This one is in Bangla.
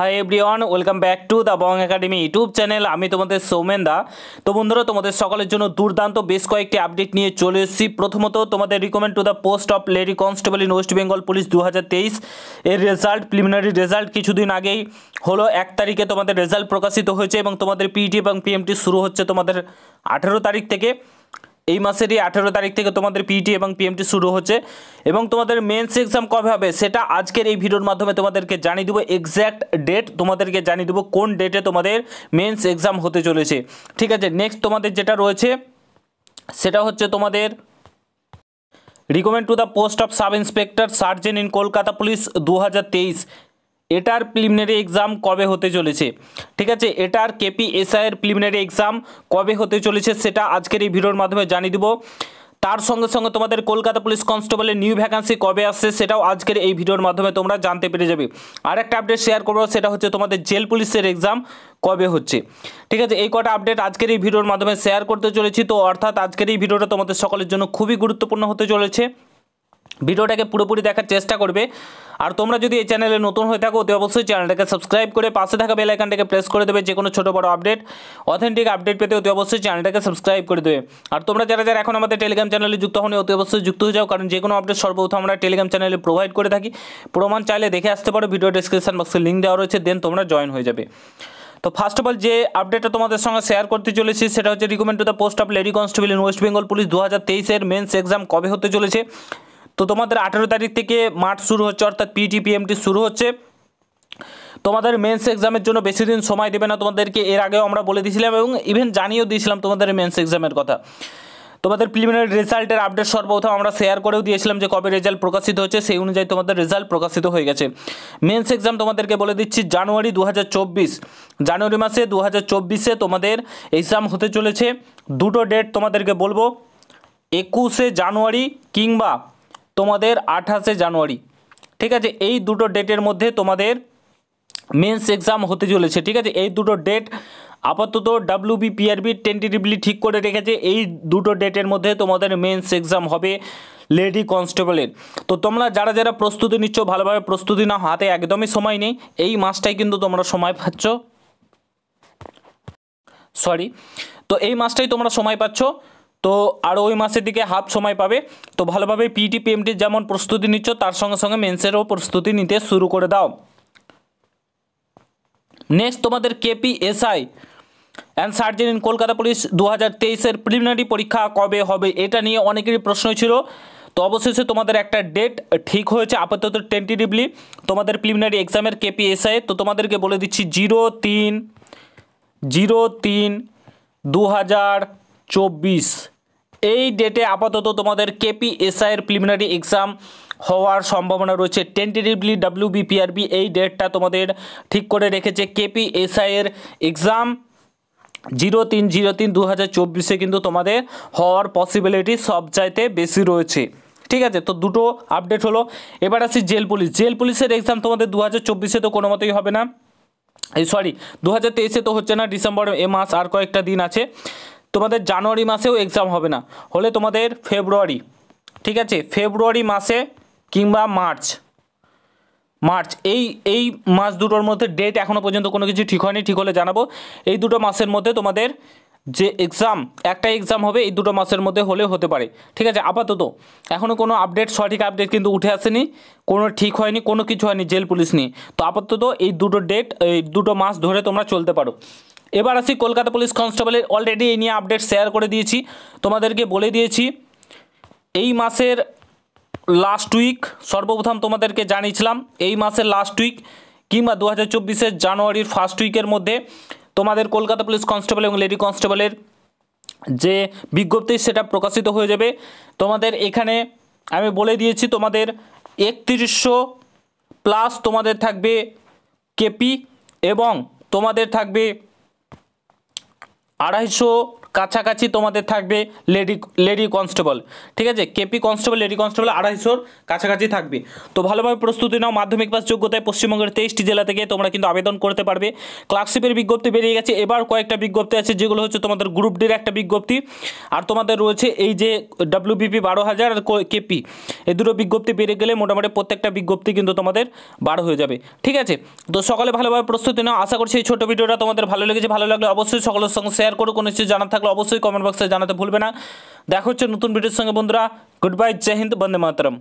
Hi everyone, welcome back to the Bong academy YouTube channel. আমি তোমাদের সৌমেন দা। তো বন্ধুরা, তোমাদের সকলের জন্য দুর্দান্ত বেশ কয়েকটি আপডেট নিয়ে চলে এসেছি। প্রথমত তোমাদের recommend to the post of lady constable in West Bengal police 2023 এর রেজাল্ট, প্রিলিমিনারি রেজাল্ট কিছুদিন আগেই হলো। 1 তারিখে তোমাদের রেজাল্ট প্রকাশিত হয়েছে এবং তোমাদের পিইটি এবং পিএমটি শুরু হচ্ছে তোমাদের 18 তারিখ থেকে। এই মাসেরই 18 তারিখ থেকে তোমাদের পিইটি এবং পিএমটি শুরু হচ্ছে এবং তোমাদের মেন্স এক্সাম কবে হবে সেটা আজকের এই ভিডিওর মাধ্যমে তোমাদেরকে জানিয়ে দেবো। এক্স্যাক্ট ডেট তোমাদেরকে জানিয়ে দেবো কোন ডেটে তোমাদের মেন্স এক্সাম হতে চলেছে। ঠিক আছে, নেক্সট তোমাদের যেটা রয়েছে সেটা হচ্ছে তোমাদের recommend to the post of sub inspector sergeant in Kolkata police 2023, এটার প্রিলিমিনারি এক্সাম কবে হতে চলেছে। ঠিক আছে, এটার কেপিএসআই এর প্রিলিমিনারি এক্সাম কবে হতে চলেছে সেটা আজকের এই ভিডিওর মাধ্যমে জানিয়ে দেবো। তার সঙ্গে সঙ্গে তোমাদের কলকাতা পুলিশ কনস্টেবলের নিউ ভ্যাকান্সি কবে আসছে সেটাও আজকের এই ভিডিওর মাধ্যমে তোমরা জানতে পেরে যাবে। আর একটা আপডেট শেয়ার করবো, সেটা হচ্ছে তোমাদের জেল পুলিশের এক্সাম কবে হচ্ছে। ঠিক আছে, এই কটা আপডেট আজকের এই ভিডিওর মাধ্যমে শেয়ার করতে চলেছি। তো অর্থাৎ আজকের এই ভিডিওটা তোমাদের সকলের জন্য খুবই গুরুত্বপূর্ণ হতে চলেছে। ভিডিওটাকে পুরোপুরি দেখার চেষ্টা করবে। আর তোমরা যদি এই চ্যানেলে নতুন হয়ে থাকো অতি অবশ্যই চ্যানেলটাকে সাবস্ক্রাইব করে পাশে থাকা বেল আইকনটাকে প্রেস করে দেবে। যে কোনো ছোটো বড় আপডেট, অথেন্টিক আপডেট পেতে অতি অবশ্যই চ্যানেলটাকে সাবস্ক্রাইব করে দেবে। আর তোমরা যারা যারা এখন আমাদের টেলিগ্রাম চ্যানেলে যুক্ত হন অতি অবশ্যই যুক্ত হয়ে যাও, কারণ যে কোনো আপডেট সর্বপ্রথম আমরা টেলিগ্রাম চ্যানেলে প্রোভাইড করে থাকি। প্রমাণ চাইলে দেখে আসতে পারো, ভিডিও ডেসক্রিপশন বক্সে লিঙ্ক দেওয়া রয়েছে, দেন তোমরা জয়েন হয়ে যাবে। তো ফার্স্ট অফ অল যে আপডেটটা তোমাদের সঙ্গে শেয়ার করতে চলেছি সেটা হচ্ছে recommend to the post of lady constable in West Bengal police 2023 এর মেন্স এক্সাম কবে হতে চলেছে। তো তোমাদের 18 তারিখ থেকে মার্চ শুরু হচ্ছে, অর্থাৎ পিটি পিএমটি শুরু হচ্ছে। তোমাদের মেন্স এক্সামের জন্য বেশি দিন সময় দেবে না, তোমাদেরকে এর আগেও আমরা বলে দিয়েছিলাম এবং ইভেন জানিয়েও দিয়েছিলাম তোমাদের মেন্স এক্সামের কথা। তোমাদের প্রিলিমিনারি রেজাল্টের আপডেট সর্বপ্রথম আমরা শেয়ার করেও দিয়েছিলাম যে কবে রেজাল্ট প্রকাশিত হচ্ছে, সেই অনুযায়ী তোমাদের রেজাল্ট প্রকাশিত হয়ে গেছে। মেন্স এক্সাম তোমাদেরকে বলে দিচ্ছি জানুয়ারি 2024, জানুয়ারি মাসে 2024-এ তোমাদের এক্সাম হতে চলেছে। দুটো ডেট তোমাদেরকে বলবো, 21শে জানুয়ারি কিংবা তোমাদের 28শে জানুয়ারি। ঠিক আছে, এই দুটো ডেটের মধ্যে তোমাদের মেন্স এক্সাম হতে চলেছে। ঠিক আছে, এই দুটো ডেট আপাতত WBPRB টেন্টেটিভলি ঠিক করে রেখেছে। এই দুটো ডেটের মধ্যে তোমাদের মেন্স এক্সাম হবে লেডি কনস্টেবলের। তো তোমরা যারা যারা প্রস্তুতি নিচ্ছ ভালোভাবে প্রস্তুতি নাও, হাতে একদমই সময় নেই। এই মাসটাই কিন্তু তোমরা সময় পাচ্ছ, তো এই মাসটাই তোমরা সময় পাচ্ছ। তো আরও ওই মাসের দিকে হাফ সময় পাবে। তো ভালোভাবে পিটি পিএমটির যেমন প্রস্তুতি নিচ্ছ তার সঙ্গে সঙ্গে মেন্সেরও প্রস্তুতি নিতে শুরু করে দাও। নেক্সট তোমাদের KPSI and sergeant in Kolkata police 2023 এর প্রিলিমিনারি পরীক্ষা কবে হবে, এটা নিয়ে অনেকেরই প্রশ্ন ছিল। তো অবশেষে তোমাদের একটা ডেট ঠিক হয়েছে আপাতত টেন্টেটিভলি তোমাদের প্রিলিমিনারি এক্সামের কেপিএসআই। তো তোমাদেরকে বলে দিচ্ছি 03/03/2024 এই ডেটে আপাতত তোমাদের কেপিএসআই এর প্রিলিমিনারি এক্সাম হওয়ার সম্ভাবনা রয়েছে। টেন্টেটিভলি WBPRB এই ডেটটা তোমাদের ঠিক করে রেখেছে। কেপিএসআই এর এক্সাম 03/03/2024-এ কিন্তু তোমাদের হওয়ার পসিবিলিটি সবচাইতে বেশি রয়েছে। ঠিক আছে, তো দুটো আপডেট হলো। এবার আসি জেল পুলিশ। জেল পুলিশের এক্সাম তোমাদের 2024-এ তো কোনো মতেই হবে না, 2023-এ তো হচ্ছে না, ডিসেম্বর এ মাস আর কয়েকটা দিন আছে। তোমাদের জানুয়ারি মাসেও এক্সাম হবে না, হলে তোমাদের ফেব্রুয়ারি। ঠিক আছে, ফেব্রুয়ারি মাসে কিংবা মার্চ এই মাস দুটোর মধ্যে ডেট এখনও পর্যন্ত কোনো কিছু ঠিক হয়নি, ঠিক হলে জানাবো। এই দুটো মাসের মধ্যে তোমাদের যে এক্সাম, একটা এক্সাম হবে এই দুটো মাসের মধ্যে হলে হতে পারে। ঠিক আছে, আপাতত এখনও কোনো আপডেট, সঠিক আপডেট কিন্তু উঠে আসেনি, কোনো ঠিক হয়নি, কোনো কিছু হয়নি জেল পুলিশ নিয়ে। তো আপাতত এই দুটো ডেট, এই দুটো মাস ধরে তোমরা চলতে পারো। এবার আসি কলকাতা পুলিশ কনস্টেবলের। অলরেডি এই নিয়ে আপডেট শেয়ার করে দিয়েছি, তোমাদেরকে বলে দিয়েছি এই মাসের লাস্ট উইক সর্বপ্রথম তোমাদেরকে জানিয়েছিলাম। এই মাসের লাস্ট উইক কিংবা 2024-এর জানুয়ারির ফার্স্ট উইকের মধ্যে তোমাদের কলকাতা পুলিশ কনস্টেবল এবং লেডি কনস্টেবলের যে বিজ্ঞপ্তি সেটা প্রকাশিত হয়ে যাবে। তোমাদের এখানে আমি বলে দিয়েছি তোমাদের 3100 প্লাস তোমাদের থাকবে কেপি এবং তোমাদের থাকবে 250 কাছাকাছি তোমাদের থাকবে লেডি কনস্টেবল, ঠিক আছে, কেপি কনস্টেবল লেডি কনস্টেবল 250-র কাছাকাছি থাকবে। তো ভালোভাবে প্রস্তুতি নাও। মাধ্যমিক পাস যোগ্যতায় পশ্চিমবঙ্গের 23টি জেলা থেকে তোমরা কিন্তু আবেদন করতে পারবে। ক্লার্কশিপের বিজ্ঞপ্তি বেরিয়ে গেছে, এবার কয়েকটা বিজ্ঞপ্তি আছে যেগুলো হচ্ছে তোমাদের গ্রুপ ডির একটা বিজ্ঞপ্তি, আর তোমাদের রয়েছে এই যে WBP 12,000 আর কেপি, এই দুটো বিজ্ঞপ্তি বেরিয়ে গেলে মোটামুটি প্রত্যেকটা বিজ্ঞপ্তি কিন্তু তোমাদের 12 হয়ে যাবে, ঠিক আছে। তো সকলে ভালোভাবে প্রস্তুতি নাও। আশা করছি এই ছোটো ভিডিওটা তোমাদের ভালো লেগেছে। ভালো লাগলে অবশ্যই সকলের সঙ্গে শেয়ার করো। কোনো কিছু জানার থাকলে অবশ্যই কমেন্ট বক্সে জানাতে ভুলবে না। দেখা হচ্ছে নতুন ভিডিওর সঙ্গে বন্ধুরা। গুড বাই, জয় হিন্দ, বন্দে মাতরম।